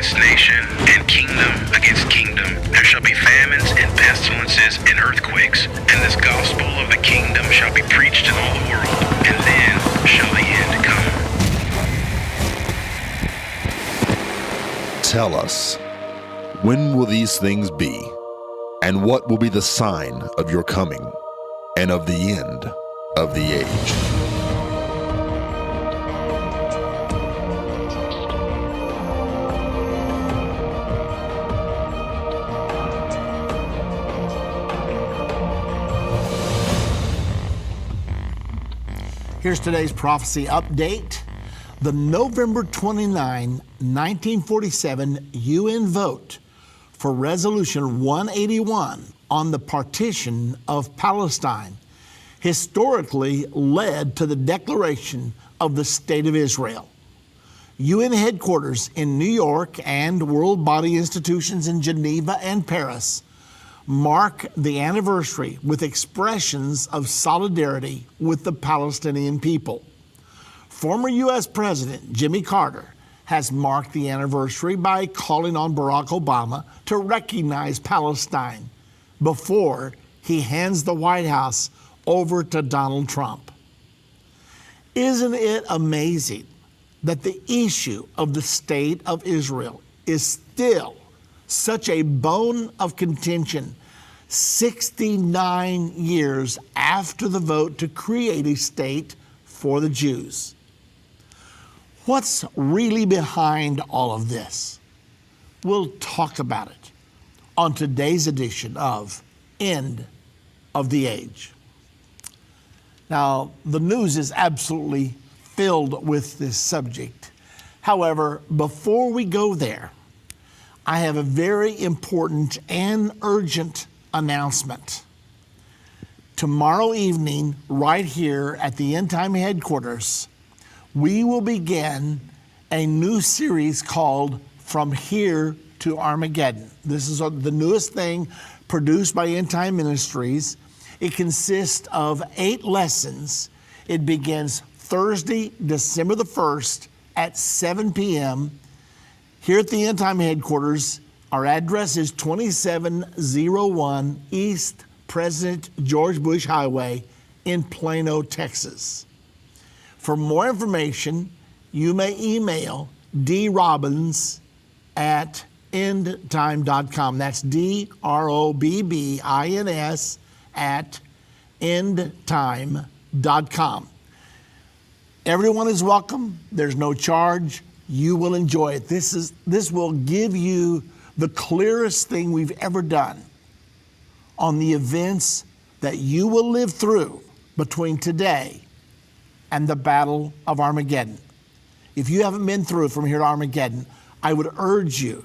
against nation, and kingdom against kingdom. There shall be famines and pestilences and earthquakes, and this gospel of the kingdom shall be preached in all the world, and then shall the end come. Tell us, when will these things be? And what will be the sign of your coming and of the end of the age? Here's today's prophecy update. The November 29, 1947 UN vote for Resolution 181 on the partition of Palestine historically led to the declaration of the State of Israel. UN headquarters in New York and world body institutions in Geneva and Paris mark the anniversary with expressions of solidarity with the Palestinian people. Former U.S. President Jimmy Carter has marked the anniversary by calling on Barack Obama to recognize Palestine before he hands the White House over to Donald Trump. Isn't it amazing that the issue of the State of Israel is still such a bone of contention 69 years after the vote to create a state for the Jews? What's really behind all of this? We'll talk about it on today's edition of End of the Age. Now, the news is absolutely filled with this subject. However, before we go there, I have a very important and urgent announcement. Tomorrow evening, right here at the Endtime headquarters, we will begin a new series called From Here to Armageddon. This is the newest thing produced by Endtime Ministries. It consists of 8 lessons. It begins Thursday, December the 1st at 7 p.m. here at the Endtime headquarters. Our address is 2701 East President George Bush Highway in Plano, Texas. For more information, you may email drobbins@endtime.com. That's DROBBINS @endtime.com. Everyone is welcome. There's no charge. You will enjoy it. This will give you the clearest thing we've ever done on the events that you will live through between today and the Battle of Armageddon. If you haven't been through From Here to Armageddon, I would urge you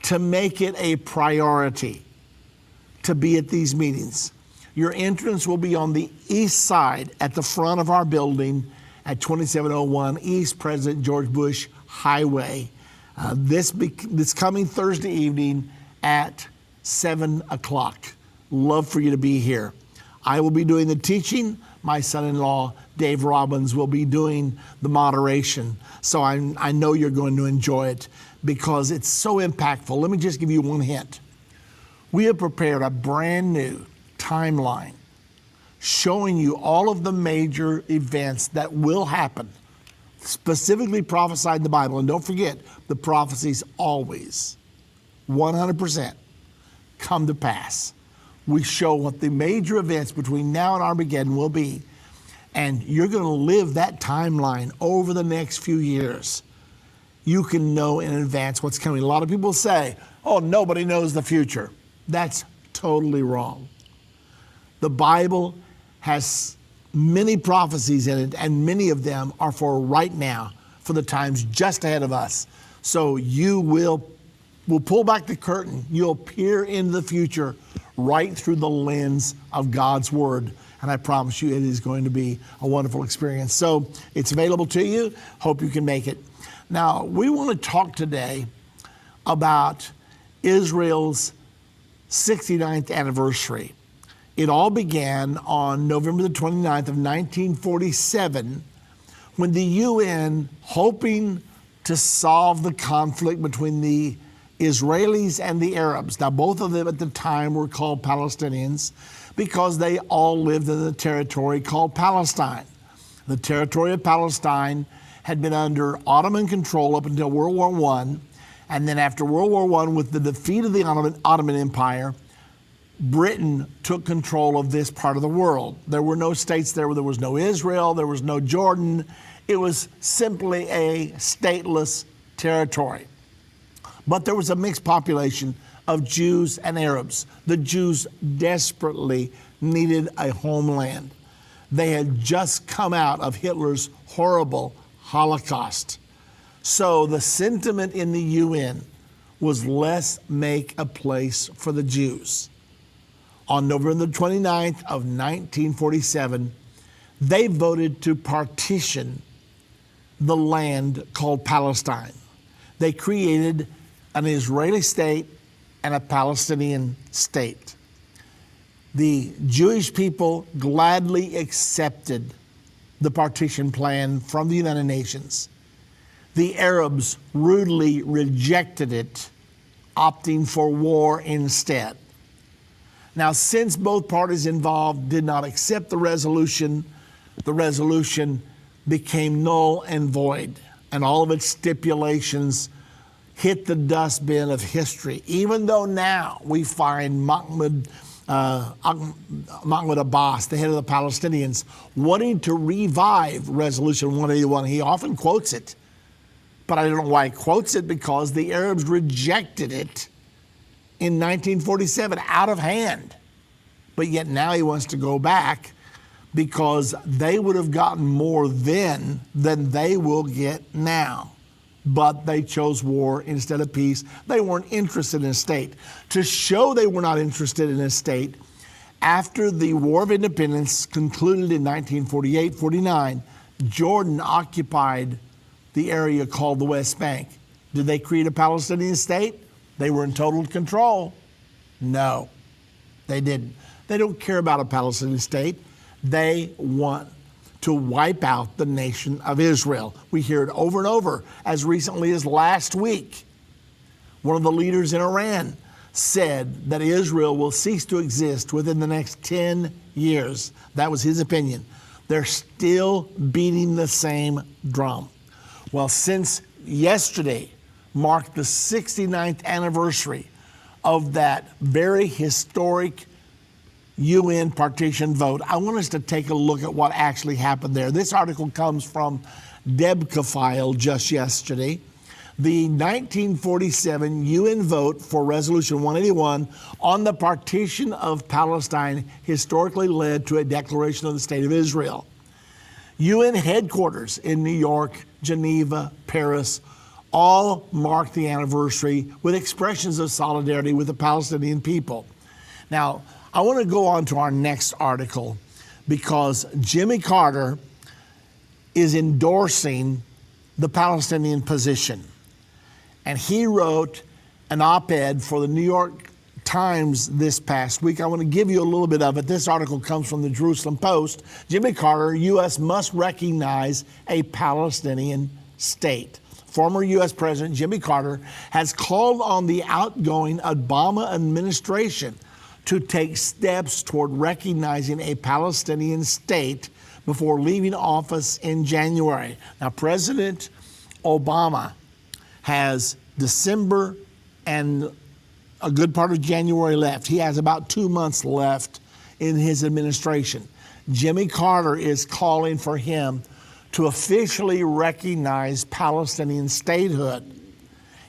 to make it a priority to be at these meetings. Your entrance will be on the east side at the front of our building at 2701 East President George Bush Highway. This coming Thursday evening at 7 o'clock. Love for you to be here. I will be doing the teaching. My son-in-law, Dave Robbins, will be doing the moderation. So I know you're going to enjoy it because it's so impactful. Let me just give you one hint. We have prepared a brand new timeline showing you all of the major events that will happen, specifically prophesied in the Bible. And don't forget, the prophecies always, 100%, come to pass. We show what the major events between now and Armageddon will be. And you're going to live that timeline over the next few years. You can know in advance what's coming. A lot of people say, oh, nobody knows the future. That's totally wrong. The Bible has many prophecies in it, and many of them are for right now, for the times just ahead of us. So you will pull back the curtain. You'll peer into the future right through the lens of God's Word. And I promise you it is going to be a wonderful experience. So it's available to you. Hope you can make it. Now, we want to talk today about Israel's 69th anniversary. It all began on November the 29th of 1947 when the UN, hoping to solve the conflict between the Israelis and the Arabs. Now, both of them at the time were called Palestinians because they all lived in the territory called Palestine. The territory of Palestine had been under Ottoman control up until World War I, and then after World War I, with the defeat of the Ottoman Empire, Britain took control of this part of the world. There were no states there. There was no Israel. There was no Jordan. It was simply a stateless territory. But there was a mixed population of Jews and Arabs. The Jews desperately needed a homeland. They had just come out of Hitler's horrible Holocaust. So the sentiment in the UN was, let's make a place for the Jews. On November 29th of 1947, they voted to partition the land called Palestine. They created an Israeli state and a Palestinian state. The Jewish people gladly accepted the partition plan from the United Nations. The Arabs rudely rejected it, opting for war instead. Now, since both parties involved did not accept the resolution became null and void, and all of its stipulations hit the dustbin of history, even though now we find Mahmoud Abbas, the head of the Palestinians, wanting to revive Resolution 181. He often quotes it, but I don't know why he quotes it, because the Arabs rejected it in 1947 out of hand. But yet now he wants to go back because they would have gotten more then than they will get now. But they chose war instead of peace. They weren't interested in a state. To show they were not interested in a state, after the War of Independence concluded in 1948-49, Jordan occupied the area called the West Bank. Did they create a Palestinian state? They were in total control. No, they didn't. They don't care about a Palestinian state. They want to wipe out the nation of Israel. We hear it over and over. As recently as last week, one of the leaders in Iran said that Israel will cease to exist within the next 10 years. That was his opinion. They're still beating the same drum. Well, since yesterday marked the 69th anniversary of that very historic UN partition vote, I want us to take a look at what actually happened there. This article comes from Debcafile just yesterday. The 1947 UN vote for Resolution 181 on the partition of Palestine historically led to a declaration of the State of Israel. UN headquarters in New York, Geneva, Paris, all marked the anniversary with expressions of solidarity with the Palestinian people. Now, I want to go on to our next article because Jimmy Carter is endorsing the Palestinian position. And he wrote an op-ed for the New York Times this past week. I want to give you a little bit of it. This article comes from the Jerusalem Post. Jimmy Carter, U.S. must recognize a Palestinian state. Former U.S. President Jimmy Carter has called on the outgoing Obama administration to take steps toward recognizing a Palestinian state before leaving office in January. Now, President Obama has December and a good part of January left. He has about 2 months left in his administration. Jimmy Carter is calling for him to officially recognize Palestinian statehood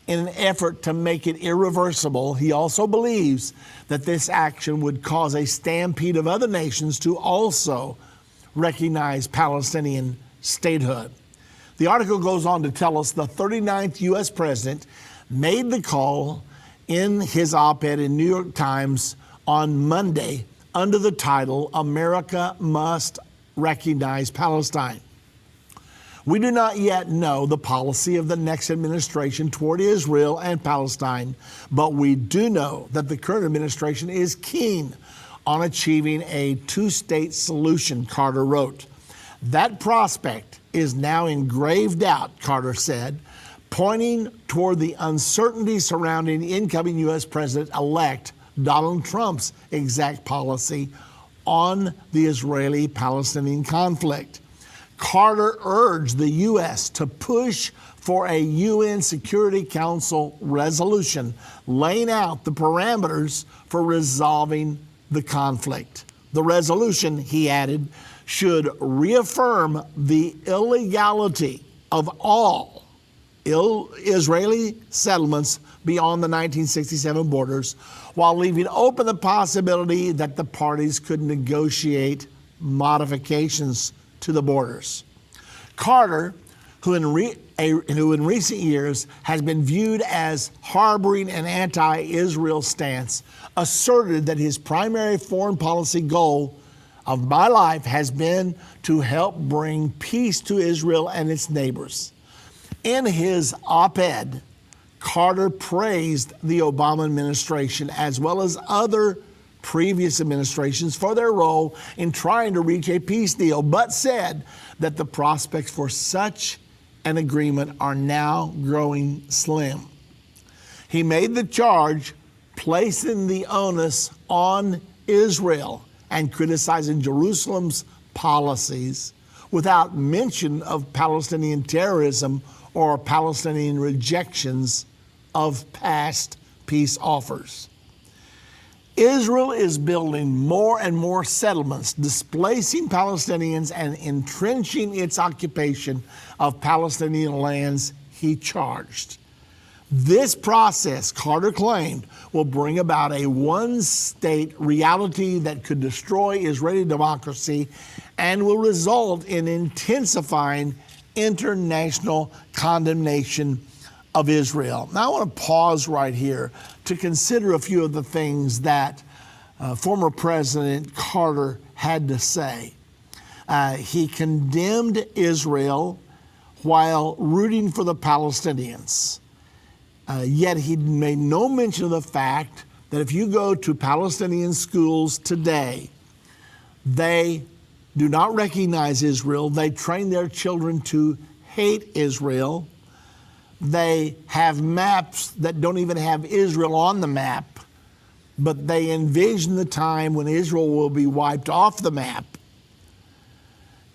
in an effort to make it irreversible. He also believes that this action would cause a stampede of other nations to also recognize Palestinian statehood. The article goes on to tell us the 39th U.S. president made the call in his op-ed in New York Times on Monday under the title, "America Must Recognize Palestine." We do not yet know the policy of the next administration toward Israel and Palestine, but we do know that the current administration is keen on achieving a two-state solution, Carter wrote. That prospect is now in grave doubt, Carter said. pointing toward the uncertainty surrounding incoming U.S. President-elect Donald Trump's exact policy on the Israeli-Palestinian conflict. Carter urged the U.S. to push for a UN Security Council resolution laying out the parameters for resolving the conflict. The resolution, he added, should reaffirm the illegality of all Israeli settlements beyond the 1967 borders, while leaving open the possibility that the parties could negotiate modifications to the borders. Carter, who in recent years has been viewed as harboring an anti-Israel stance, asserted that his primary foreign policy goal of my life has been to help bring peace to Israel and its neighbors. In his op-ed, Carter praised the Obama administration as well as other previous administrations for their role in trying to reach a peace deal, but said that the prospects for such an agreement are now growing slim. He made the charge placing the onus on Israel and criticizing Jerusalem's policies without mention of Palestinian terrorism or Palestinian rejections of past peace offers. Israel is building more and more settlements, displacing Palestinians and entrenching its occupation of Palestinian lands, he charged. This process, Carter claimed, will bring about a one-state reality that could destroy Israeli democracy and will result in intensifying international condemnation of Israel. Now I want to pause right here to consider a few of the things that former President Carter had to say. He condemned Israel while rooting for the Palestinians. Yet he made no mention of the fact that if you go to Palestinian schools today, they do not recognize Israel. They train their children to hate Israel. They have maps that don't even have Israel on the map, but they envision the time when Israel will be wiped off the map.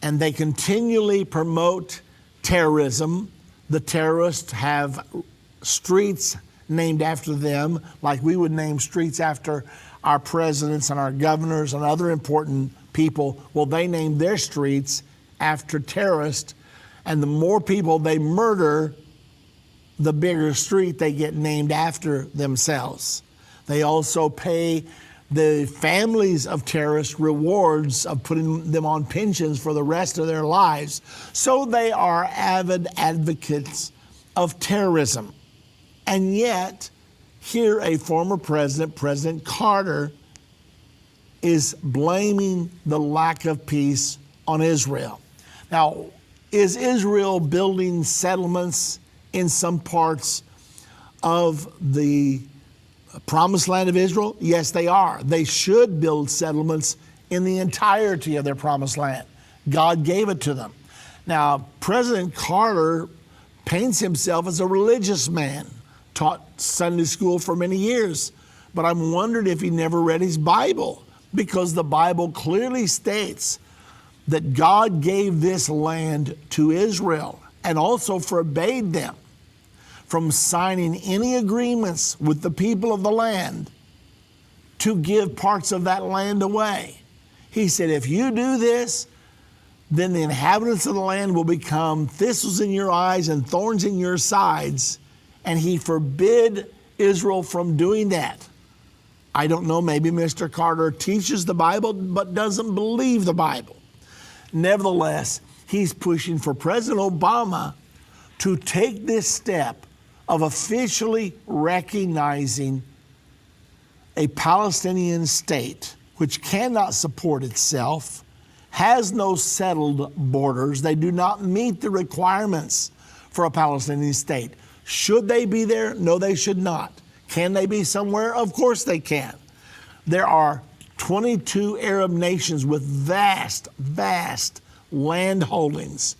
And they continually promote terrorism. The terrorists have streets named after them, like we would name streets after our presidents and our governors and other important people. Well, they name their streets after terrorists, and the more people they murder, the bigger street they get named after themselves. They also pay the families of terrorists rewards of putting them on pensions for the rest of their lives. So they are avid advocates of terrorism. And yet, here a former president, President Carter, is blaming the lack of peace on Israel. Now, is Israel building settlements in some parts of the promised land of Israel? Yes, they are. They should build settlements in the entirety of their promised land. God gave it to them. Now, President Carter paints himself as a religious man, taught Sunday school for many years, but I'm wondering if he never read his Bible, because the Bible clearly states that God gave this land to Israel and also forbade them from signing any agreements with the people of the land to give parts of that land away. He said, if you do this, then the inhabitants of the land will become thistles in your eyes and thorns in your sides. And he forbid Israel from doing that. I don't know, maybe Mr. Carter teaches the Bible but doesn't believe the Bible. Nevertheless, he's pushing for President Obama to take this step of officially recognizing a Palestinian state which cannot support itself, has no settled borders. They do not meet the requirements for a Palestinian state. Should they be there? No, they should not. Can they be somewhere? Of course they can. There are 22 Arab nations with vast, vast land holdings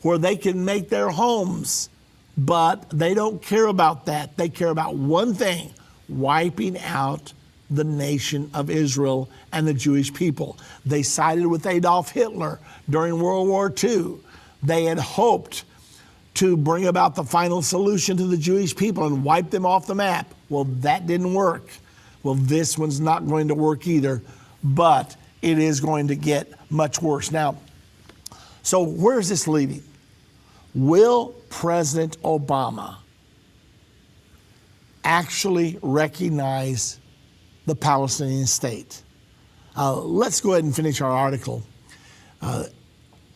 where they can make their homes But they don't care about that. They care about one thing: wiping out the nation of Israel and the Jewish people. They sided with Adolf Hitler during World War II. They had hoped to bring about the final solution to the Jewish people and wipe them off the map. Well, that didn't work. Well, this one's not going to work either, but it is going to get much worse. Now, so where's this leading? Will President Obama actually recognize the Palestinian state? Let's go ahead and finish our article.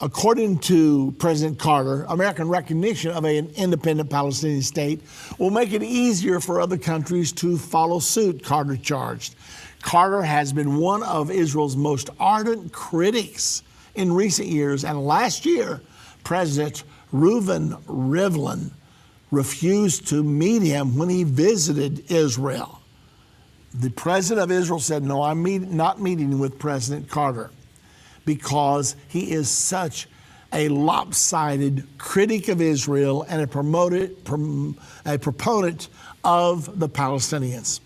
According to President Carter, American recognition of an independent Palestinian state will make it easier for other countries to follow suit, Carter charged. Carter has been one of Israel's most ardent critics in recent years, and last year, President Reuven Rivlin refused to meet him when he visited Israel. The president of Israel said, no, I'm not meeting with President Carter, because he is such a lopsided critic of Israel and a proponent of the Palestinians.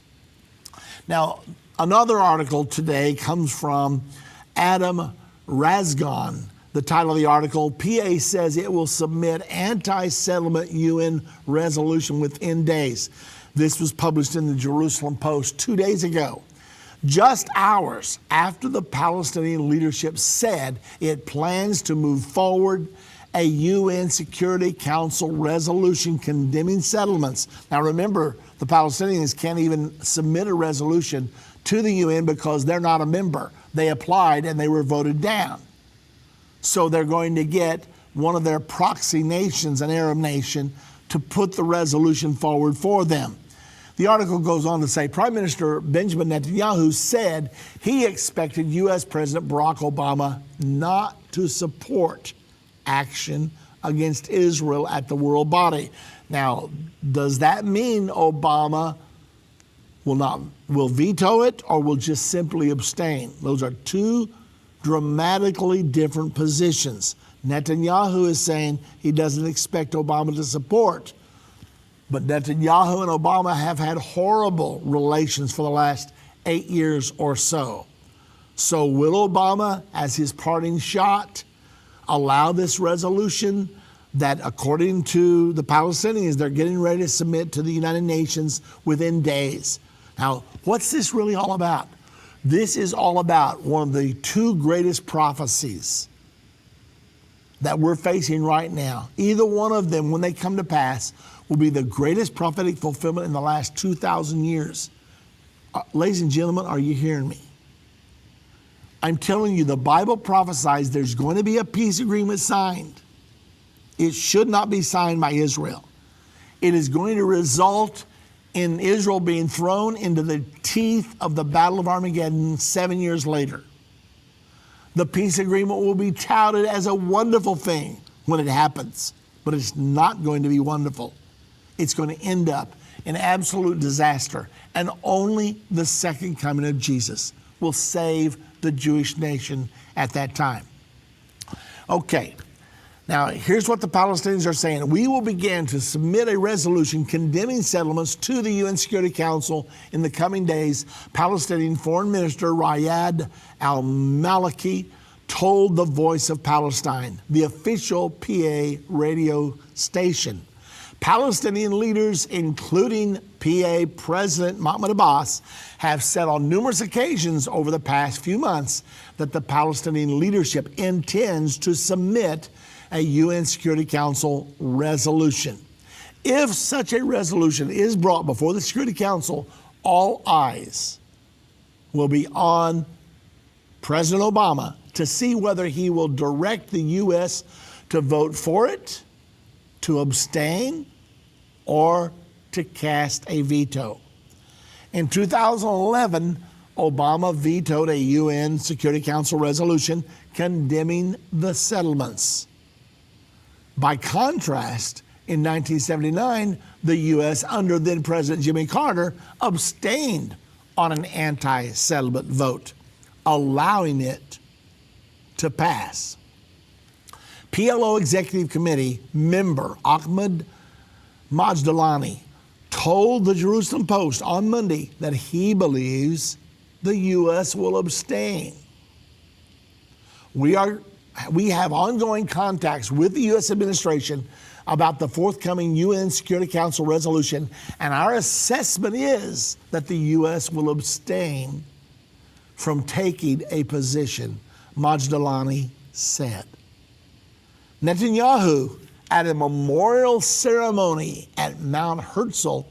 Now, another article today comes from Adam Razgon. The title of the article: PA says it will submit anti-settlement UN resolution within days. This was published in the Jerusalem Post 2 days ago, just hours after the Palestinian leadership said it plans to move forward a UN Security Council resolution condemning settlements. Now remember, the Palestinians can't even submit a resolution to the UN because they're not a member. They applied and they were voted down. So they're going to get one of their proxy nations, an Arab nation, to put the resolution forward for them. The article goes on to say Prime Minister Benjamin Netanyahu said he expected U.S. President Barack Obama not to support action against Israel at the world body. Now, does that mean Obama will veto it or will just simply abstain? Those are two dramatically different positions. Netanyahu is saying he doesn't expect Obama to support, but Netanyahu and Obama have had horrible relations for the last 8 years or so. So will Obama, as his parting shot, allow this resolution that, according to the Palestinians, they're getting ready to submit to the United Nations within days? Now, what's this really all about? This is all about one of the two greatest prophecies that we're facing right now. Either one of them, when they come to pass, will be the greatest prophetic fulfillment in the last 2,000 years. Ladies and gentlemen, are you hearing me? I'm telling you, the Bible prophesies there's going to be a peace agreement signed. It should not be signed by Israel. It is going to result in Israel being thrown into the teeth of the Battle of Armageddon 7 years later. The peace agreement will be touted as a wonderful thing when it happens, but it's not going to be wonderful. It's going to end up in absolute disaster, and only the second coming of Jesus will save the Jewish nation at that time. Okay. Now, here's what the Palestinians are saying. We will begin to submit a resolution condemning settlements to the UN Security Council in the coming days, Palestinian Foreign Minister Riyad al-Maliki told the Voice of Palestine, the official PA radio station. Palestinian leaders, including PA President Mahmoud Abbas, have said on numerous occasions over the past few months that the Palestinian leadership intends to submit a UN Security Council resolution. If such a resolution is brought before the Security Council, all eyes will be on President Obama to see whether he will direct the U.S. to vote for it, to abstain, or to cast a veto. In 2011, Obama vetoed a UN Security Council resolution condemning the settlements. By contrast, in 1979, the U.S., under then President Jimmy Carter, abstained on an anti-settlement vote, allowing it to pass. PLO Executive Committee member Ahmed Majdalani told the Jerusalem Post on Monday that he believes the U.S. will abstain. We have ongoing contacts with the U.S. administration about the forthcoming UN Security Council resolution, and our assessment is that the U.S. will abstain from taking a position, Majdalani said. Netanyahu, at a memorial ceremony at Mount Herzl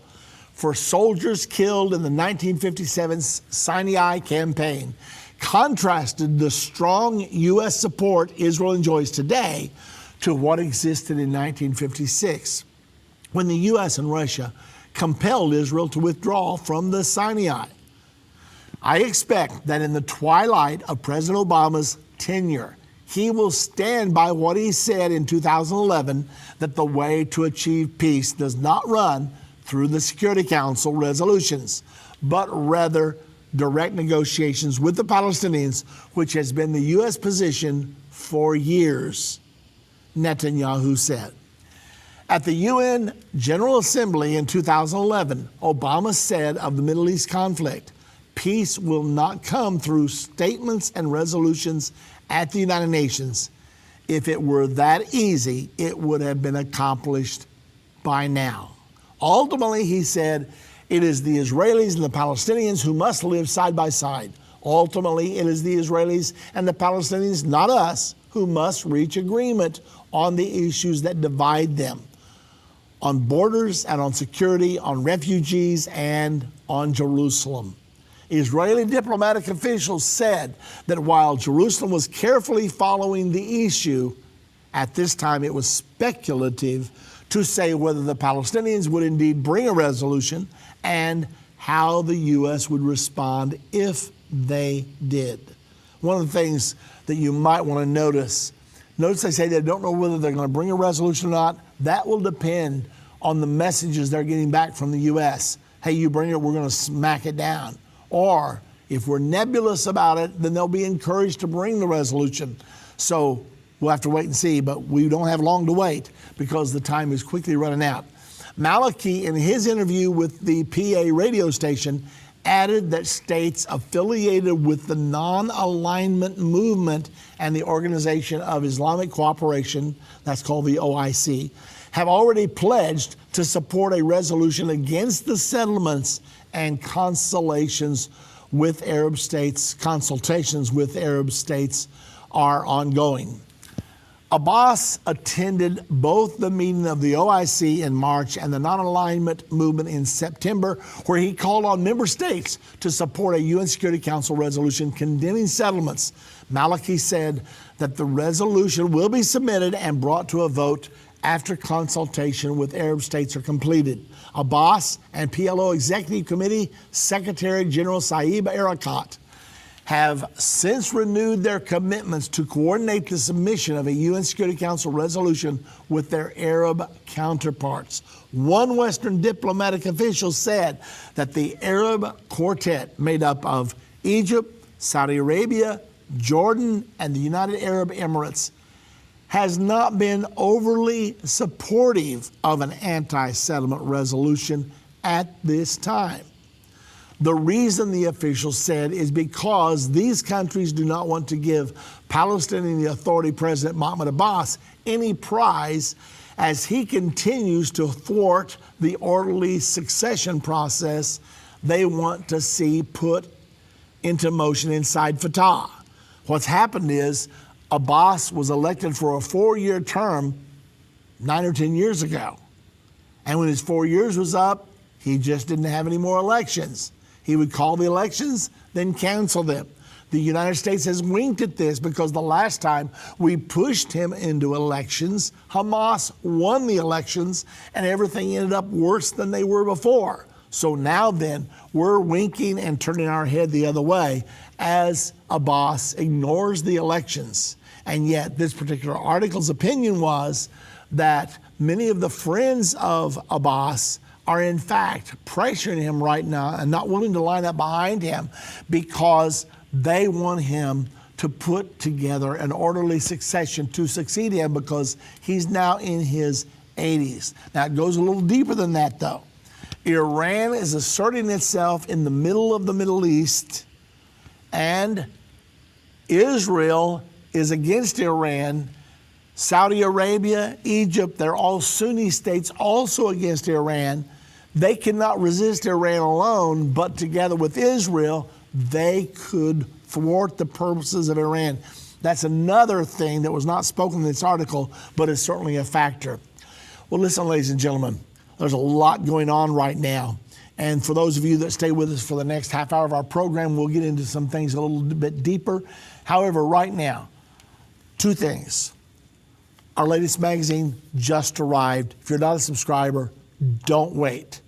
for soldiers killed in the 1957 Sinai campaign, contrasted the strong U.S. support Israel enjoys today to what existed in 1956, when the U.S. and Russia compelled Israel to withdraw from the Sinai. I expect that in the twilight of President Obama's tenure, he will stand by what he said in 2011, that the way to achieve peace does not run through the Security Council resolutions, but rather direct negotiations with the Palestinians, which has been the U.S. position for years, Netanyahu said. At the UN General Assembly in 2011, Obama said of the Middle East conflict, peace will not come through statements and resolutions at the United Nations. If it were that easy, it would have been accomplished by now. Ultimately, he said, it is the Israelis and the Palestinians who must live side by side. Ultimately, it is the Israelis and the Palestinians, not us, who must reach agreement on the issues that divide them, on borders and on security, on refugees and on Jerusalem. Israeli diplomatic officials said that while Jerusalem was carefully following the issue, at this time it was speculative to say whether the Palestinians would indeed bring a resolution and how the U.S. would respond if they did. One of the things that you might want to notice they say they don't know whether they're going to bring a resolution or not. That will depend on the messages they're getting back from the U.S. Hey, you bring it, we're going to smack it down. Or if we're nebulous about it, then they'll be encouraged to bring the resolution. So we'll have to wait and see, but we don't have long to wait because the time is quickly running out. Maliki, in his interview with the PA radio station, added that states affiliated with the non-alignment movement and the Organization of Islamic Cooperation, that's called the OIC, have already pledged to support a resolution against the settlements and consultations with Arab states are ongoing. Abbas attended both the meeting of the OIC in March and the non-alignment movement in September, where he called on member states to support a UN Security Council resolution condemning settlements. Maliki said that the resolution will be submitted and brought to a vote after consultation with Arab states are completed. Abbas and PLO Executive Committee Secretary General Saeb Erekat have since renewed their commitments to coordinate the submission of a UN Security Council resolution with their Arab counterparts. One Western diplomatic official said that the Arab quartet, made up of Egypt, Saudi Arabia, Jordan, and the United Arab Emirates, has not been overly supportive of an anti-settlement resolution at this time. The reason, the official said, is because these countries do not want to give Palestinian Authority President Mahmoud Abbas any prize as he continues to thwart the orderly succession process they want to see put into motion inside Fatah. What's happened is Abbas was elected for a 4-year term 9 or 10 years ago. And when his 4 years was up, he just didn't have any more elections. He would call the elections, then cancel them. The United States has winked at this because the last time we pushed him into elections, Hamas won the elections and everything ended up worse than they were before. So now then, we're winking and turning our head the other way as Abbas ignores the elections. And yet this particular article's opinion was that many of the friends of Abbas are in fact pressuring him right now and not willing to line up behind him because they want him to put together an orderly succession to succeed him because he's now in his 80s. Now, it goes a little deeper than that, though. Iran is asserting itself in the middle of the Middle East, and Israel is against Iran. Saudi Arabia, Egypt, they're all Sunni states also against Iran. They cannot resist Iran alone, but together with Israel, they could thwart the purposes of Iran. That's another thing that was not spoken in this article, but is certainly a factor. Well, listen, ladies and gentlemen, there's a lot going on right now. And for those of you that stay with us for the next half hour of our program, we'll get into some things a little bit deeper. However, right now, two things. Our latest magazine just arrived. If you're not a subscriber, don't wait.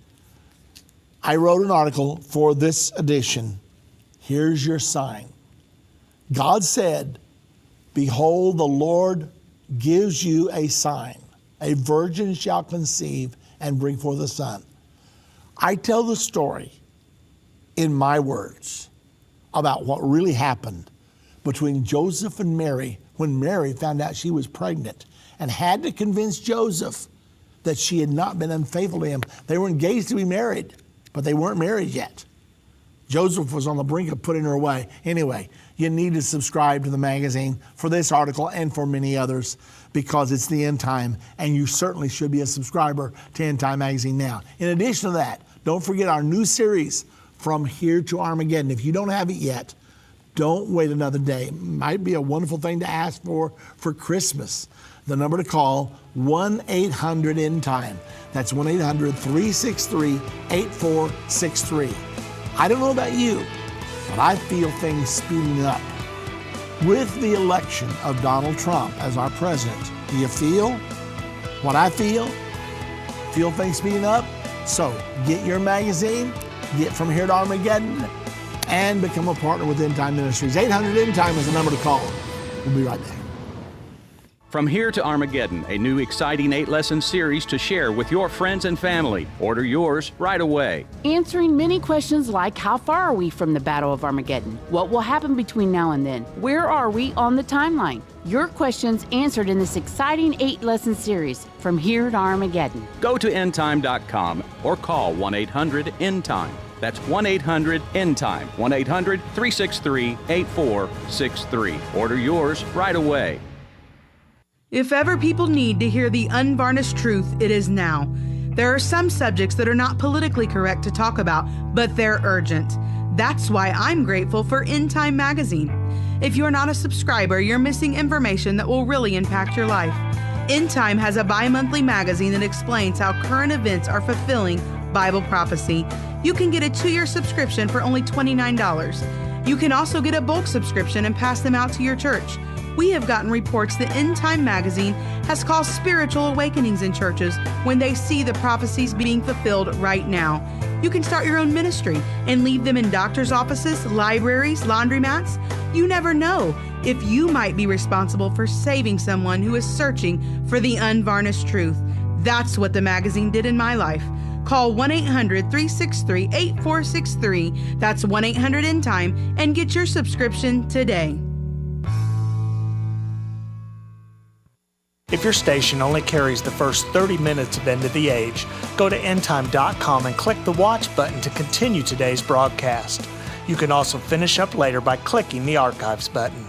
I wrote an article for this edition. Here's your sign. God said, "Behold, the Lord gives you a sign. A virgin shall conceive and bring forth a son." I tell the story in my words about what really happened between Joseph and Mary when Mary found out she was pregnant and had to convince Joseph that she had not been unfaithful to him. They were engaged to be married, but they weren't married yet. Joseph was on the brink of putting her away. Anyway, you need to subscribe to the magazine for this article and for many others because it's the End Time, and you certainly should be a subscriber to End Time Magazine now. In addition to that, don't forget our new series, From Here to Armageddon. If you don't have it yet, don't wait another day. It might be a wonderful thing to ask for Christmas. The number to call, 1-800-END-TIME. That's 1-800-363-8463. I don't know about you, but I feel things speeding up. With the election of Donald Trump as our president, do you feel what I feel? Feel things speeding up? So get your magazine, get From Here to Armageddon, and become a partner with Endtime Ministries. 800-END-TIME is the number to call. We'll be right back. From Here to Armageddon, a new exciting 8-lesson series to share with your friends and family. Order yours right away. Answering many questions like, how far are we from the Battle of Armageddon? What will happen between now and then? Where are we on the timeline? Your questions answered in this exciting 8-lesson series, From Here to Armageddon. Go to endtime.com or call 1-800-END-TIME. That's 1-800-END-TIME, 1-800-363-8463. Order yours right away. If ever people need to hear the unvarnished truth, it is now. There are some subjects that are not politically correct to talk about, but they're urgent. That's why I'm grateful for Endtime Magazine. If you're not a subscriber, you're missing information that will really impact your life. Endtime has a bi-monthly magazine that explains how current events are fulfilling Bible prophecy. You can get a 2-year subscription for only $29. You can also get a bulk subscription and pass them out to your church. We have gotten reports that Endtime Magazine has caused spiritual awakenings in churches when they see the prophecies being fulfilled right now. You can start your own ministry and leave them in doctors' offices, libraries, laundromats. You never know if you might be responsible for saving someone who is searching for the unvarnished truth. That's what the magazine did in my life. Call 1-800-363-8463. That's 1-800-END-TIME and get your subscription today. If your station only carries the first 30 minutes of End of the Age, go to endtime.com and click the watch button to continue today's broadcast. You can also finish up later by clicking the archives button.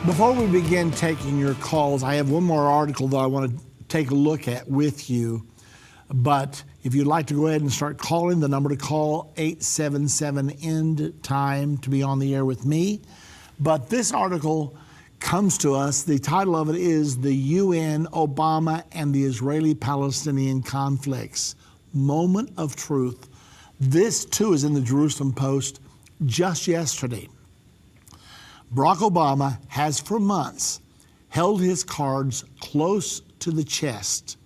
Before we begin taking your calls, I have one more article that I want to take a look at with you. But if you'd like to go ahead and start calling, the number to call, 877-END-TIME, to be on the air with me. But this article comes to us, the title of it is The UN, Obama, and the Israeli-Palestinian Conflicts, Moment of Truth. This too is in the Jerusalem Post just yesterday. Barack Obama has for months held his cards close to the chest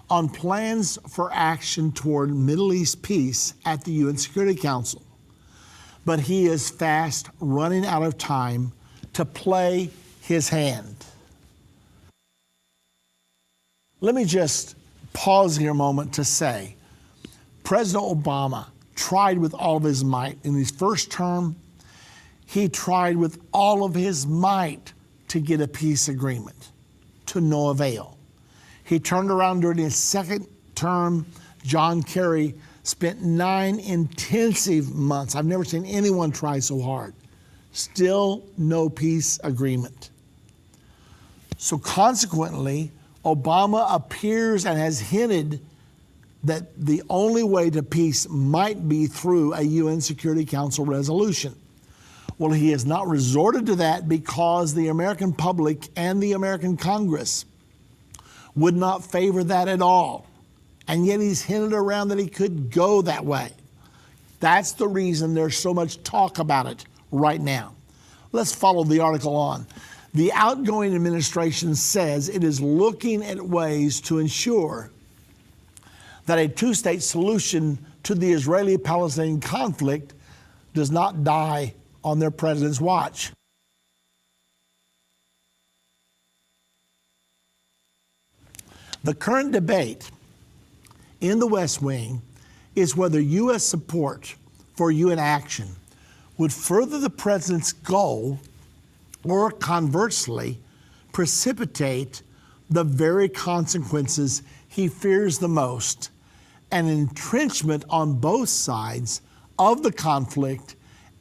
on plans for action toward Middle East peace at the UN Security Council. But he is fast running out of time to play his hand. Let me just pause here a moment to say, President Obama tried with all of his might. In his first term, he tried with all of his might to get a peace agreement, to no avail. He turned around during his second term. John Kerry spent 9 intensive months. I've never seen anyone try so hard. Still no peace agreement. So consequently, Obama appears and has hinted that the only way to peace might be through a UN Security Council resolution. Well, he has not resorted to that because the American public and the American Congress would not favor that at all. And yet he's hinted around that he could go that way. That's the reason there's so much talk about it right now. Let's follow the article on. The outgoing administration says it is looking at ways to ensure that a two-state solution to the Israeli-Palestinian conflict does not die on their president's watch. The current debate in the West Wing is whether U.S. support for UN action would further the president's goal or conversely precipitate the very consequences he fears the most, an entrenchment on both sides of the conflict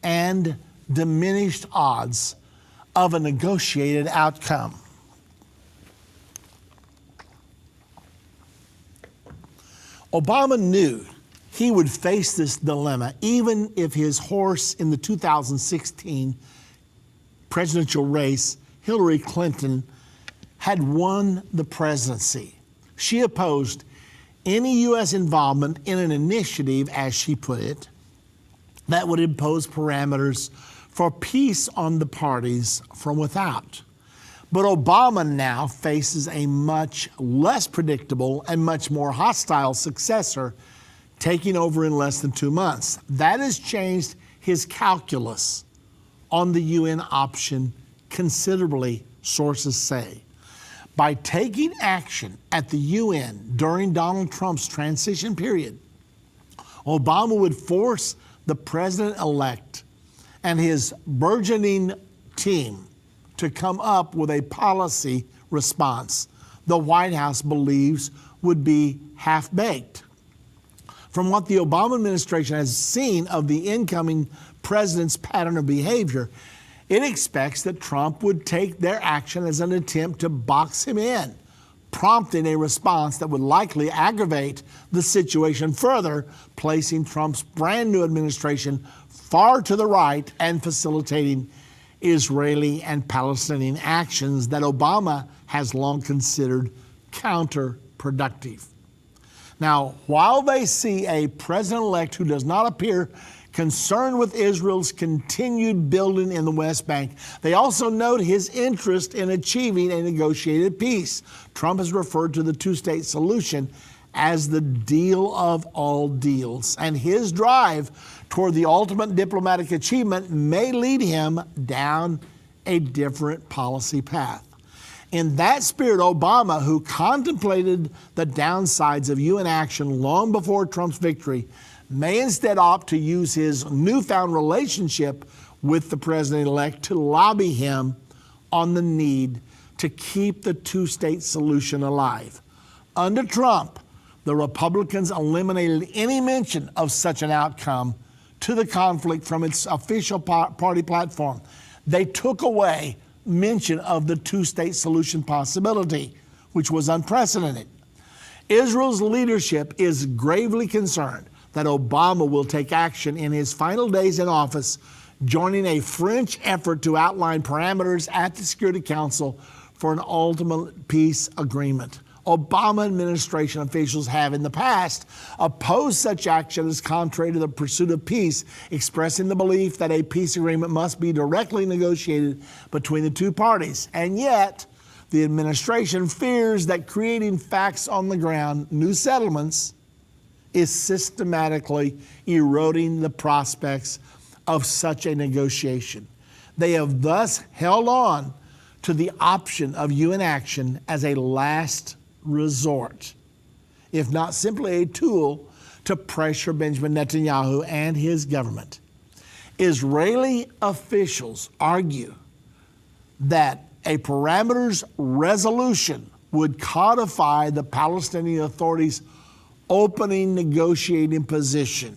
and diminished odds of a negotiated outcome. Obama knew he would face this dilemma even if his horse in the 2016 presidential race, Hillary Clinton, had won the presidency. She opposed any U.S. involvement in an initiative, as she put it, that would impose parameters for peace on the parties from without. But Obama now faces a much less predictable and much more hostile successor taking over in less than 2 months. That has changed his calculus on the UN option considerably, sources say. By taking action at the UN during Donald Trump's transition period, Obama would force the president-elect and his burgeoning team to come up with a policy response the White House believes would be half-baked. From what the Obama administration has seen of the incoming president's pattern of behavior, it expects that Trump would take their action as an attempt to box him in, prompting a response that would likely aggravate the situation further, placing Trump's brand new administration far to the right and facilitating Israeli and Palestinian actions that Obama has long considered counterproductive. Now, while they see a president-elect who does not appear concerned with Israel's continued building in the West Bank, they also note his interest in achieving a negotiated peace. Trump has referred to the two-state solution as the deal of all deals, and his drive toward the ultimate diplomatic achievement may lead him down a different policy path. In that spirit, Obama, who contemplated the downsides of UN action long before Trump's victory, may instead opt to use his newfound relationship with the president-elect to lobby him on the need to keep the two-state solution alive. Under Trump, the Republicans eliminated any mention of such an outcome to the conflict from its official party platform. They took away mention of the two-state solution possibility, which was unprecedented. Israel's leadership is gravely concerned that Obama will take action in his final days in office, joining a French effort to outline parameters at the Security Council for an ultimate peace agreement. Obama administration officials have in the past opposed such action as contrary to the pursuit of peace, expressing the belief that a peace agreement must be directly negotiated between the two parties. And yet, the administration fears that creating facts on the ground, new settlements, is systematically eroding the prospects of such a negotiation. They have thus held on to the option of UN action as a last resort. if not simply a tool to pressure Benjamin Netanyahu and his government. Israeli officials argue that a parameters resolution would codify the Palestinian Authority's opening negotiating position,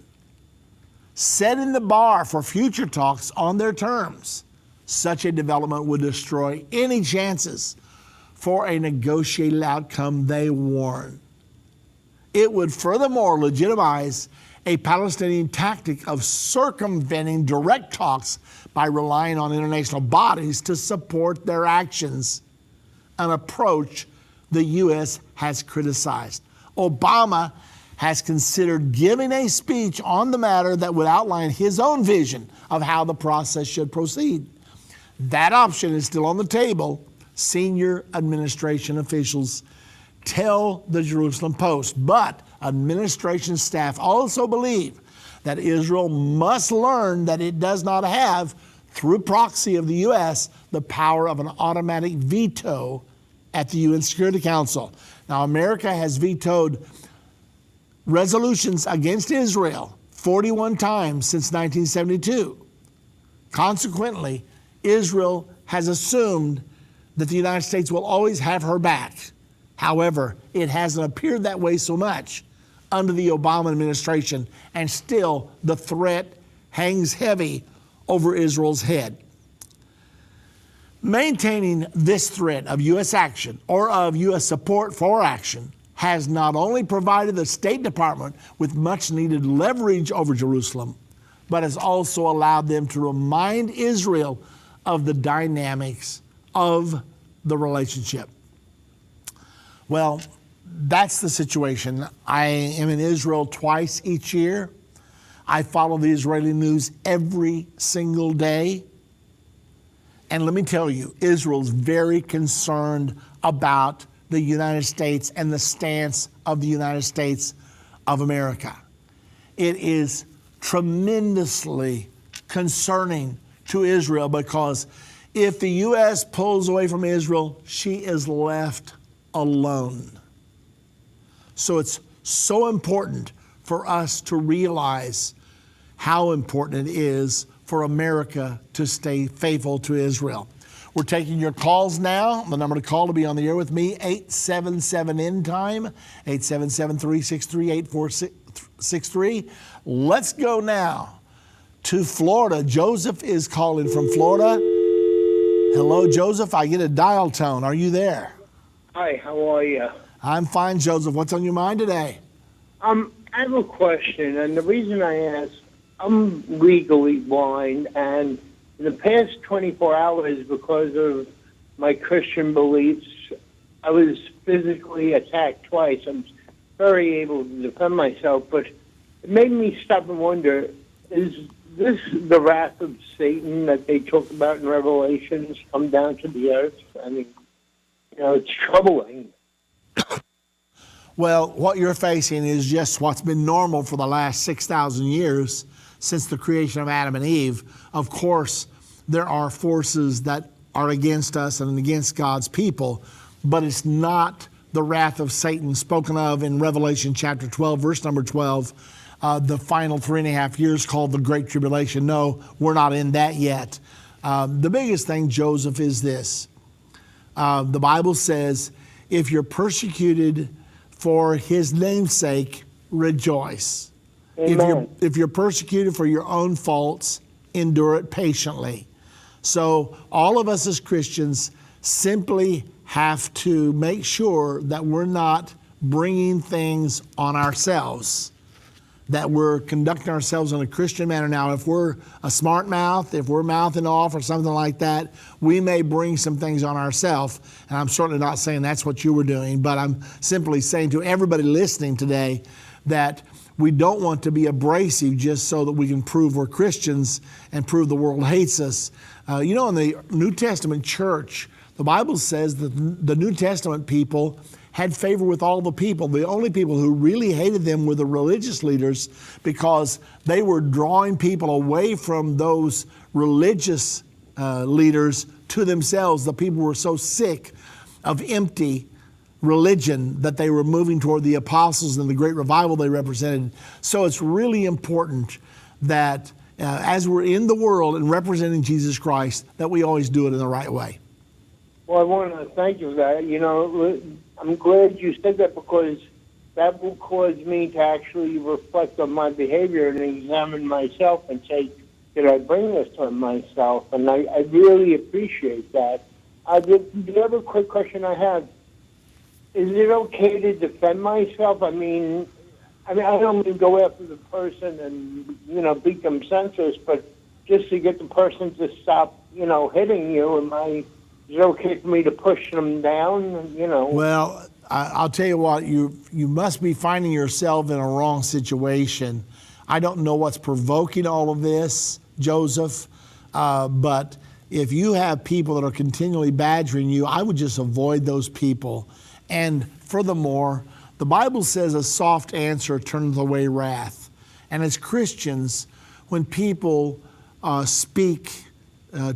setting the bar for future talks on their terms. Such a development would destroy any chances for a negotiated outcome, they warn. It would furthermore legitimize a Palestinian tactic of circumventing direct talks by relying on international bodies to support their actions, an approach the U.S. has criticized. Obama has considered giving a speech on the matter that would outline his own vision of how the process should proceed. That option is still on the table, senior administration officials tell the Jerusalem Post. But administration staff also believe that Israel must learn that it does not have, through proxy of the U.S., the power of an automatic veto at the UN Security Council. Now, America has vetoed resolutions against Israel 41 times since 1972. Consequently, Israel has assumed that the United States will always have her back. However, it hasn't appeared that way so much under the Obama administration, and still the threat hangs heavy over Israel's head. Maintaining this threat of U.S. action or of U.S. support for action has not only provided the State Department with much needed leverage over Jerusalem, but has also allowed them to remind Israel of the dynamics of the relationship. Well, that's the situation. I am in Israel twice each year. I follow the Israeli news every single day. And let me tell you, Israel's very concerned about the United States and the stance of the United States of America. It is tremendously concerning to Israel because if the U.S. pulls away from Israel, she is left alone. So it's so important for us to realize how important it is for America to stay faithful to Israel. We're taking your calls now. The number to call to be on the air with me, 877-END-TIME, 877-363-8463. Let's go now to Florida. Joseph is calling from Florida. Hello, Joseph. I get a dial tone. Are you there? Hi, how are you? I'm fine, Joseph. What's on your mind today? I have a question, and the reason I ask, I'm legally blind, and in the past 24 hours, because of my Christian beliefs, I was physically attacked twice. I'm very able to defend myself, but it made me stop and wonder, is this the wrath of Satan that they talk about in Revelations come down to the earth? I mean, it's troubling. Well, what you're facing is just what's been normal for the last 6,000 years since the creation of Adam and Eve. Of course, there are forces that are against us and against God's people, but it's not the wrath of Satan spoken of in Revelation chapter 12, verse number 12, the final 3.5 years called the Great Tribulation. No, we're not in that yet. The biggest thing, Joseph, is this. The Bible says, if you're persecuted for his name's sake, rejoice. If you're persecuted for your own faults, endure it patiently. So all of us as Christians simply have to make sure that we're not bringing things on ourselves, that we're conducting ourselves in a Christian manner. Now, if we're a smart mouth, if we're mouthing off or something like that, we may bring some things on ourselves. And I'm certainly not saying that's what you were doing, but I'm simply saying to everybody listening today that we don't want to be abrasive just so that we can prove we're Christians and prove the world hates us. In the New Testament church, the Bible says that the New Testament people had favor with all the people. The only people who really hated them were the religious leaders because they were drawing people away from those religious leaders to themselves. The people were so sick of empty religion that they were moving toward, the apostles and the great revival they represented. So it's really important that as we're in the world and representing Jesus Christ, that we always do it in the right way. Well, I want to thank you for that. You know, I'm glad you said that, because that will cause me to actually reflect on my behavior and examine myself and say, did I bring this on myself? And I really appreciate that. The other quick question I have, is it okay to defend myself? I mean, I don't mean go after the person and, you know, beat them senseless, but just to get the person to stop, you know, hitting you. Is it okay for me to push them down, you know? Well, I'll tell you what, you must be finding yourself in a wrong situation. I don't know what's provoking all of this, Joseph, but if you have people that are continually badgering you, I would just avoid those people. And furthermore, the Bible says a soft answer turneth away wrath. And as Christians, when people speak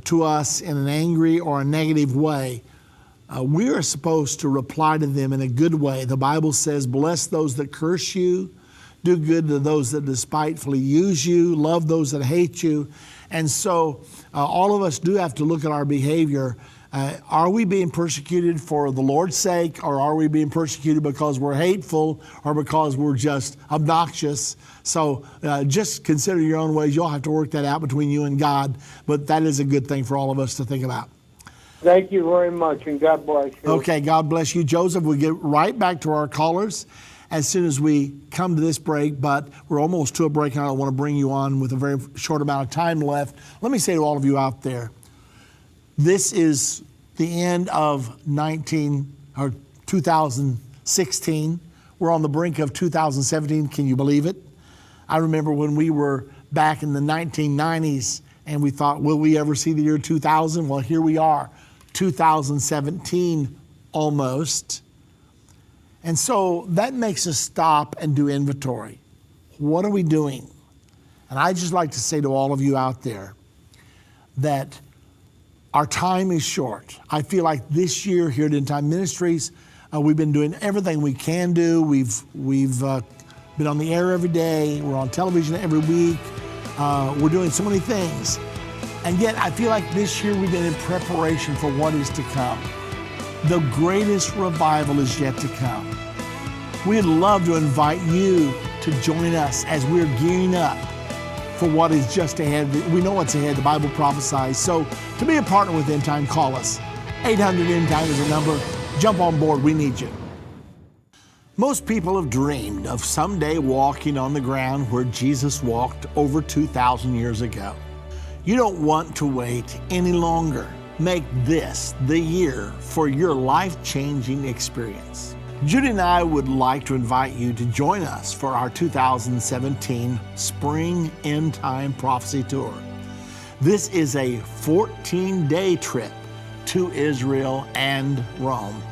to us in an angry or a negative way, we are supposed to reply to them in a good way. The Bible says, bless those that curse you, do good to those that despitefully use you, love those that hate you. And so all of us do have to look at our behavior. Are we being persecuted for the Lord's sake, or are we being persecuted because we're hateful or because we're just obnoxious? So just consider your own ways. You'll have to work that out between you and God, but that is a good thing for all of us to think about. Thank you very much, and God bless you. Okay, God bless you, Joseph. We'll get right back to our callers as soon as we come to this break, but we're almost to a break, and I don't want to bring you on with a very short amount of time left. Let me say to all of you out there, this is the end of 2016. We're on the brink of 2017. Can you believe it? I remember when we were back in the 1990s and we thought, will we ever see the year 2000? Well, here we are, 2017 almost. And so that makes us stop and do inventory. What are we doing? And I'd just like to say to all of you out there that our time is short. I feel like this year here at Endtime Ministries, we've been doing everything we can do. We've been on the air every day. We're on television every week. We're doing so many things. And yet I feel like this year we've been in preparation for what is to come. The greatest revival is yet to come. We'd love to invite you to join us as we're gearing up for what is just ahead. We know what's ahead. The Bible prophesies. So to be a partner with Endtime, call us. 800 Endtime is the number. Jump on board. We need you. Most people have dreamed of someday walking on the ground where Jesus walked over 2,000 years ago. You don't want to wait any longer. Make this the year for your life-changing experience. Judy and I would like to invite you to join us for our 2017 Spring End Time Prophecy Tour. This is a 14-day trip to Israel and Rome.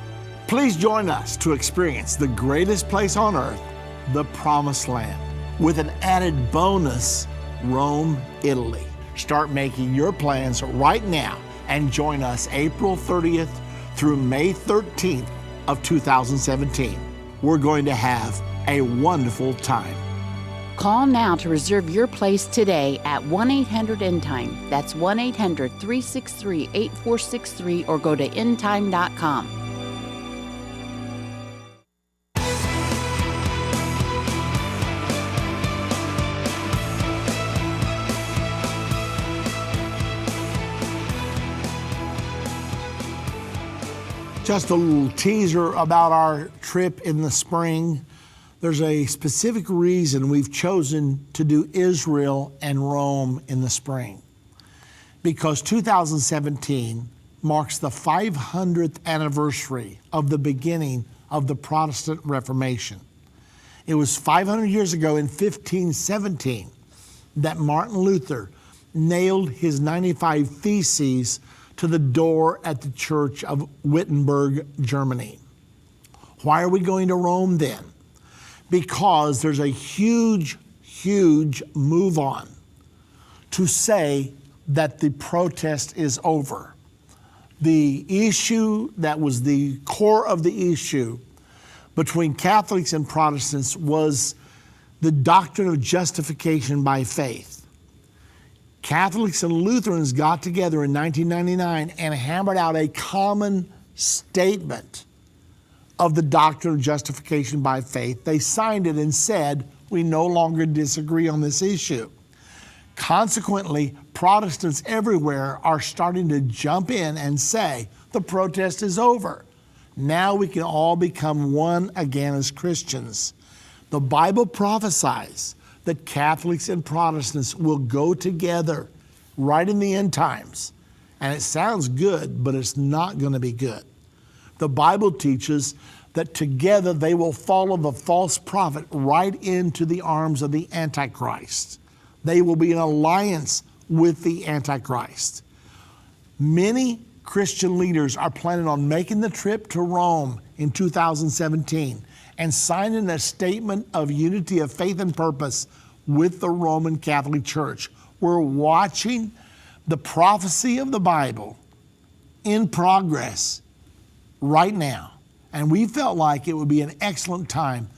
Please join us to experience the greatest place on earth, the Promised Land, with an added bonus, Rome, Italy. Start making your plans right now and join us April 30th through May 13th of 2017. We're going to have a wonderful time. Call now to reserve your place today at 1-800-ENDTIME. That's 1-800-363-8463, or go to endtime.com. Just a little teaser about our trip in the spring. There's a specific reason we've chosen to do Israel and Rome in the spring. Because 2017 marks the 500th anniversary of the beginning of the Protestant Reformation. It was 500 years ago in 1517 that Martin Luther nailed his 95 Theses to the door at the church of Wittenberg, Germany. Why are we going to Rome then? Because there's a huge, huge move on to say that the protest is over. The issue that was the core of the issue between Catholics and Protestants was the doctrine of justification by faith. Catholics and Lutherans got together in 1999 and hammered out a common statement of the doctrine of justification by faith. They signed it and said, we no longer disagree on this issue. Consequently, Protestants everywhere are starting to jump in and say, the protest is over. Now we can all become one again as Christians. The Bible prophesies that Catholics and Protestants will go together right in the end times. And it sounds good, but it's not going to be good. The Bible teaches that together they will follow the false prophet right into the arms of the Antichrist. They will be in alliance with the Antichrist. Many Christian leaders are planning on making the trip to Rome in 2017 and signing a statement of unity of faith and purpose with the Roman Catholic Church. We're watching the prophecy of the Bible in progress right now. And we felt like it would be an excellent time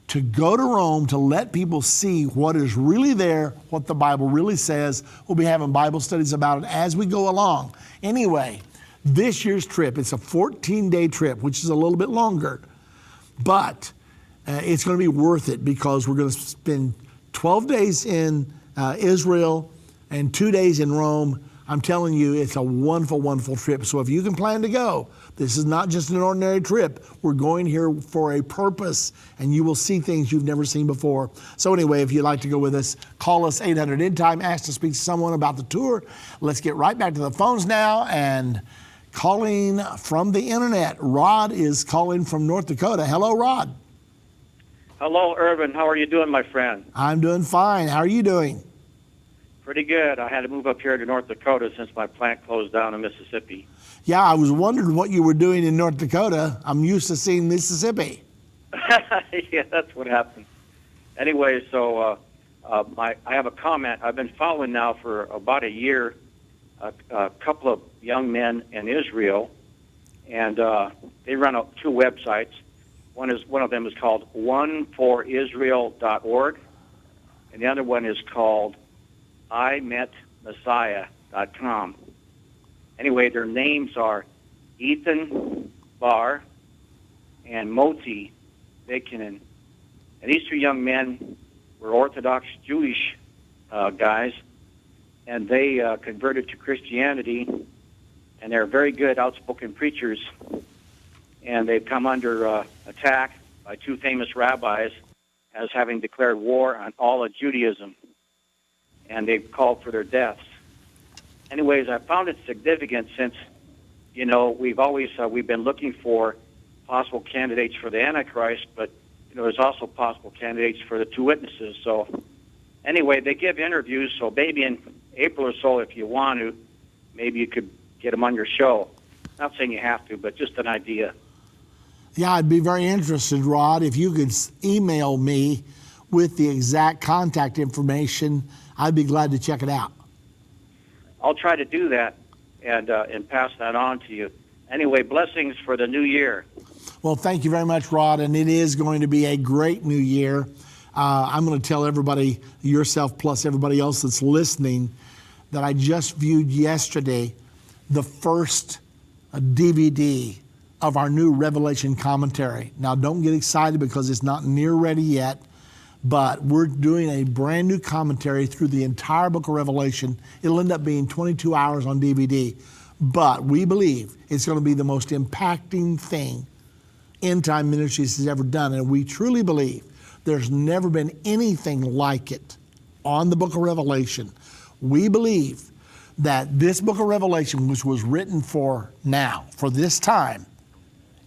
to go to Rome to let people see what is really there, what the Bible really says. We'll be having Bible studies about it as we go along. Anyway, this year's trip, it's a 14-day trip, which is a little bit longer, but it's going to be worth it because we're going to spend 12 days in Israel and 2 days in Rome. I'm telling you, it's a wonderful, wonderful trip. So if you can plan to go, this is not just an ordinary trip. We're going here for a purpose, and you will see things you've never seen before. So anyway, if you'd like to go with us, call us 800 Endtime, ask to speak to someone about the tour. Let's get right back to the phones now, and calling from the internet, Rod is calling from North Dakota. Hello, Rod. Hello, Irvin. How are you doing, my friend? I'm doing fine. How are you doing? Pretty good. I had to move up here to North Dakota since my plant closed down in Mississippi. Yeah, I was wondering what you were doing in North Dakota. I'm used to seeing Mississippi. Yeah, that's what happened. Anyway, so I have a comment. I've been following now for about a year a couple of young men in Israel, and they run two websites. One of them is called oneforisrael.org, and the other one is called IMetMessiah.com. Anyway, their names are Ethan Barr and Moti Bekinen. And these two young men were Orthodox Jewish guys, and they converted to Christianity, and they're very good, outspoken preachers. And they've come under attack by two famous rabbis as having declared war on all of Judaism, and they've called for their deaths. Anyways, I found it significant since, you know, we've been looking for possible candidates for the Antichrist, but, you know, there's also possible candidates for the two witnesses. So anyway, they give interviews, so maybe in April or so, if you want to, maybe you could get them on your show. Not saying you have to, but just an idea. Yeah, I'd be very interested, Rod, if you could email me with the exact contact information. I'd be glad to check it out. I'll try to do that and pass that on to you. Anyway, blessings for the new year. Well, thank you very much, Rod, and it is going to be a great new year. I'm going to tell everybody, yourself plus everybody else that's listening, that I just viewed yesterday the first DVD of our new Revelation commentary. Now, don't get excited because it's not near ready yet, but we're doing a brand new commentary through the entire book of Revelation. It'll end up being 22 hours on DVD, but we believe it's going to be the most impacting thing Endtime Ministries has ever done, and we truly believe there's never been anything like it on the book of Revelation. We believe that this book of Revelation, which was written for now, for this time,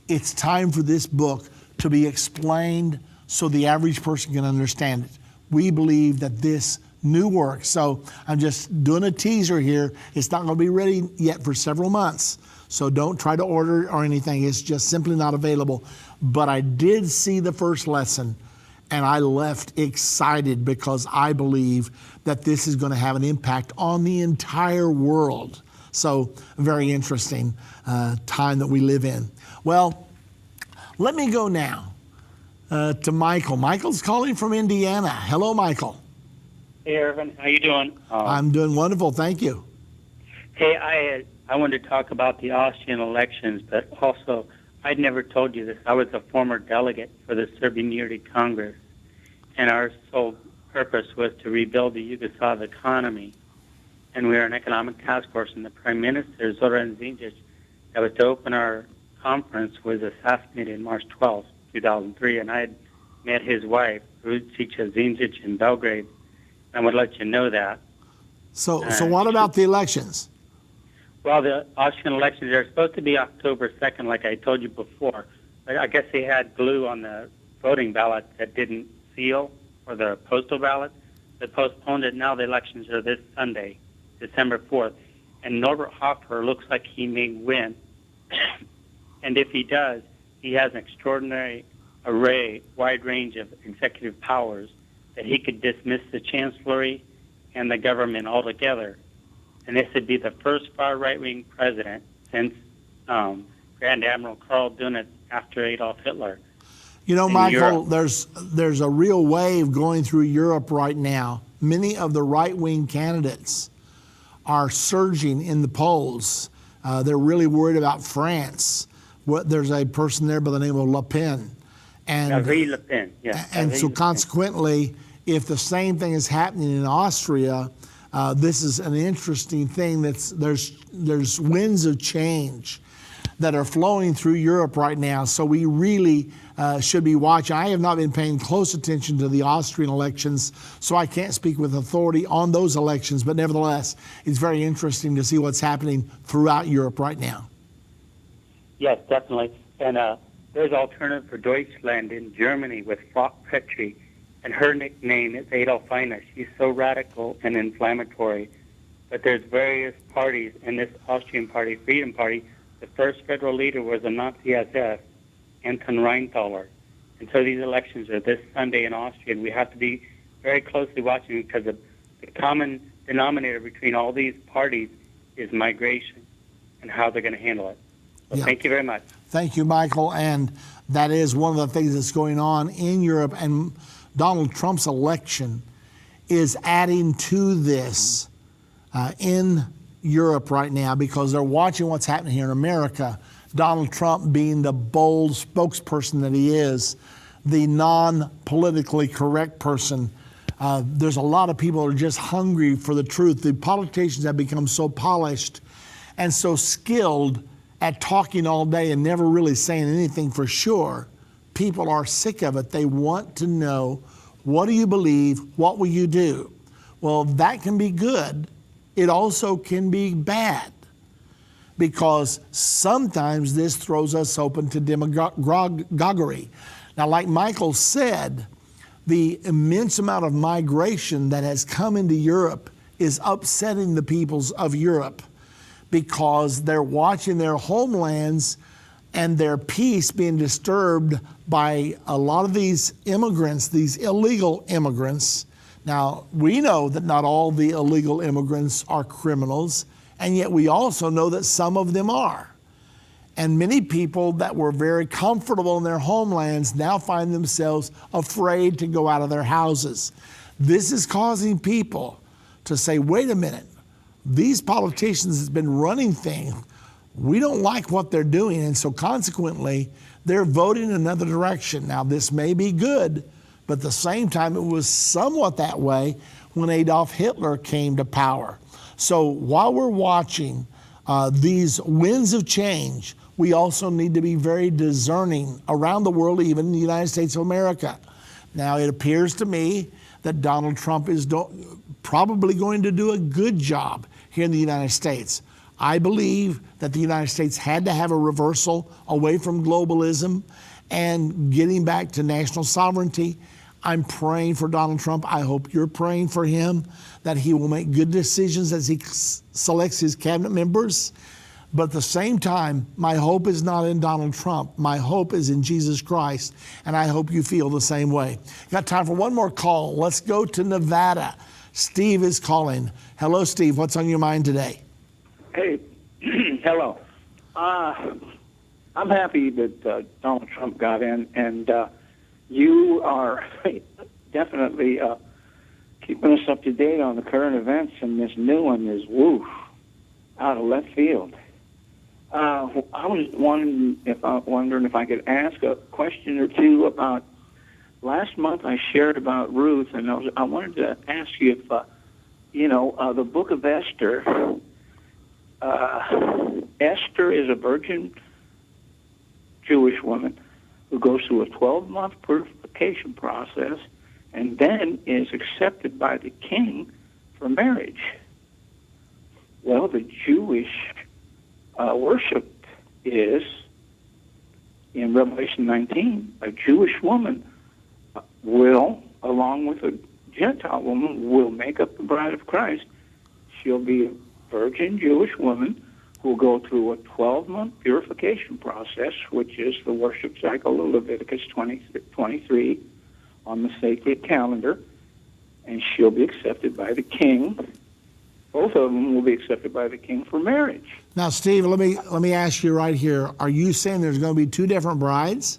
it's time for this book to be explained so the average person can understand it. We believe that this new work, so I'm just doing a teaser here. It's not going to be ready yet for several months, so don't try to order or anything. It's just simply not available. But I did see the first lesson, and I left excited because I believe that this is going to have an impact on the entire world. So very interesting time that we live in. Well, let me go now to Michael. Michael's calling from Indiana. Hello, Michael. Hey, Irvin. How you doing? I'm doing wonderful. Thank you. Hey, I wanted to talk about the Austrian elections, but also I'd never told you this. I was a former delegate for the Serbian Unity Congress, and our sole purpose was to rebuild the Yugoslav economy. And we were an economic task force, and the Prime Minister, Zoran Zinjic, that was to open our conference, was assassinated March 12, 2003, and I had met his wife, Ruzica Zinjic, in Belgrade. I would let you know that. So what about the elections? Well, the Austrian elections are supposed to be October 2nd, like I told you before. But I guess they had glue on the voting ballot that didn't seal, or the postal ballot. They postponed it. Now the elections are this Sunday, December 4th. And Norbert Hofer looks like he may win. And if he does, he has an extraordinary wide range of executive powers that he could dismiss the chancellery and the government altogether. And this would be the first far right-wing president since Grand Admiral Karl Dönitz after Adolf Hitler. You know, Michael, there's a real wave going through Europe right now. Many of the right-wing candidates are surging in the polls. They're really worried about France. There's a person there by the name of Le Pen. Marine Le Pen, yeah. And so consequently, if the same thing is happening in Austria, this is an interesting thing. There's winds of change that are flowing through Europe right now. So we really should be watching. I have not been paying close attention to the Austrian elections, so I can't speak with authority on those elections. But nevertheless, it's very interesting to see what's happening throughout Europe right now. Yes, definitely. And there's Alternative for Deutschland in Germany with Frau Petri, and her nickname is Adolfina. She's so radical and inflammatory. But there's various parties, and this Austrian party, Freedom Party, the first federal leader was a Nazi SS, Anton Rheintaler. And so these elections are this Sunday in Austria, and we have to be very closely watching because the common denominator between all these parties is migration and how they're going to handle it. So Thank you very much. Thank you, Michael. And that is one of the things that's going on in Europe. And Donald Trump's election is adding to this in Europe right now because they're watching what's happening here in America. Donald Trump being the bold spokesperson that he is, the non-politically correct person. There's a lot of people who are just hungry for the truth. The politicians have become so polished and so skilled at talking all day and never really saying anything for sure. People are sick of it. They want to know, what do you believe? What will you do? Well, that can be good. It also can be bad because sometimes this throws us open to demagoguery. Now, like Michael said, the immense amount of migration that has come into Europe is upsetting the peoples of Europe because they're watching their homelands and their peace being disturbed by a lot of these immigrants, these illegal immigrants. Now, we know that not all the illegal immigrants are criminals, and yet we also know that some of them are. And many people that were very comfortable in their homelands now find themselves afraid to go out of their houses. This is causing people to say, wait a minute, these politicians have been running things. We don't like what they're doing, and so consequently, they're voting in another direction. Now, this may be good, but at the same time, it was somewhat that way when Adolf Hitler came to power. So while we're watching these winds of change, we also need to be very discerning around the world, even in the United States of America. Now, it appears to me that Donald Trump is probably going to do a good job here in the United States. I believe that the United States had to have a reversal away from globalism and getting back to national sovereignty. I'm praying for Donald Trump. I hope you're praying for him, that he will make good decisions as he selects his cabinet members. But at the same time, my hope is not in Donald Trump. My hope is in Jesus Christ, and I hope you feel the same way. Got time for one more call. Let's go to Nevada. Steve is calling. Hello, Steve. What's on your mind today? Hey, Hello. I'm happy that Donald Trump got in, and you are definitely keeping us up to date on the current events, and this new one is, out of left field. I was wondering if I could ask a question or two about, last month I shared about Ruth, and I wanted to ask you if, the book of Esther, Esther is a virgin Jewish woman who goes through a 12-month purification process and then is accepted by the king for marriage. Well, the Jewish worship is, in Revelation 19, a Jewish woman will, along with a Gentile woman, will make up the bride of Christ. She'll be a virgin Jewish woman who will go through a 12-month purification process, which is the worship cycle of Leviticus 23 on the sacred calendar, and she'll be accepted by the king. Both of them will be accepted by the king for marriage. Now, Steve, let me ask you right here. Are you saying there's going to be two different brides?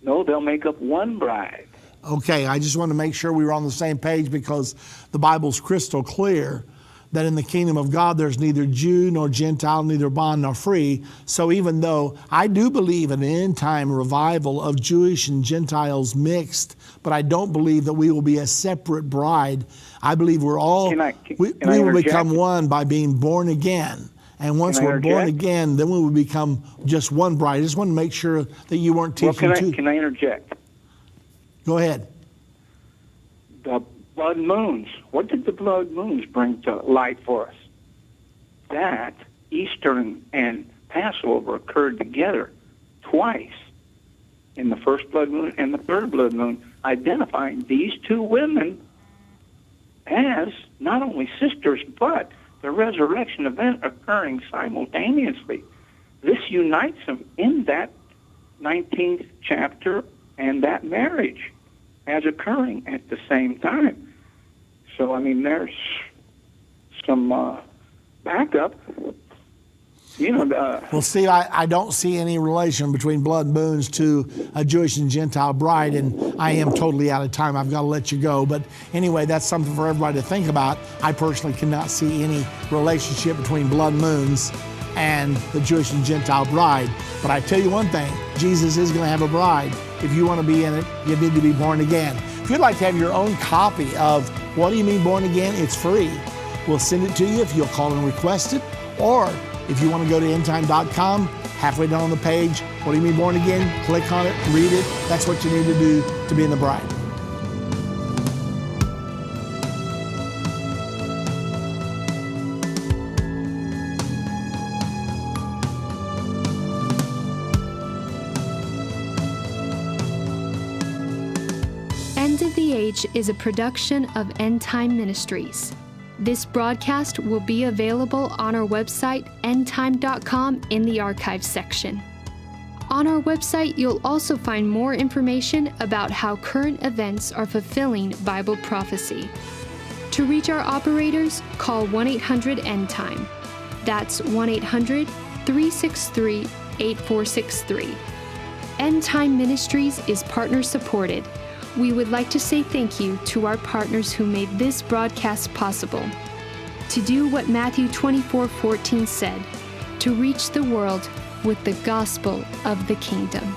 No, they'll make up one bride. Okay, I just wanted to make sure we were on the same page, because the Bible's crystal clear that in the kingdom of God there's neither Jew nor Gentile, neither bond nor free. So even though I do believe in an end-time revival of Jewish and Gentiles mixed, but I don't believe that we will be a separate bride. I believe we're all, we will become one by being born again. And once we're born again, then we will become just one bride. I just want to make sure that you weren't teaching too. Can I interject? Go ahead. The blood moons. What did the blood moons bring to light for us? That Easter and Passover occurred together twice, in the first blood moon and the third blood moon, identifying these two women as not only sisters, but the resurrection event occurring simultaneously. This unites them in that 19th chapter and that marriage as occurring at the same time. So, I mean, there's some backup. Well, Steve, I don't see any relation between blood moons to a Jewish and Gentile bride, and I am totally out of time. I've got to let you go. But anyway, that's something for everybody to think about. I personally cannot see any relationship between blood moons and the Jewish and Gentile bride. But I tell you one thing, Jesus is going to have a bride. If you want to be in it, you need to be born again. If you'd like to have your own copy of What Do You Mean Born Again, it's free. We'll send it to you if you'll call and request it, or if you want to go to endtime.com, halfway down on the page, What Do You Mean Born Again? Click on it, read it. That's what you need to do to be in the bride. End of the Age is a production of Endtime Ministries. This broadcast will be available on our website, endtime.com, in the archives section. On our website, you'll also find more information about how current events are fulfilling Bible prophecy. To reach our operators, call 1-800-ENDTIME. That's 1-800-363-8463. Endtime Ministries is partner supported. We would like to say thank you to our partners who made this broadcast possible. To do what Matthew 24:14 said, to reach the world with the gospel of the kingdom.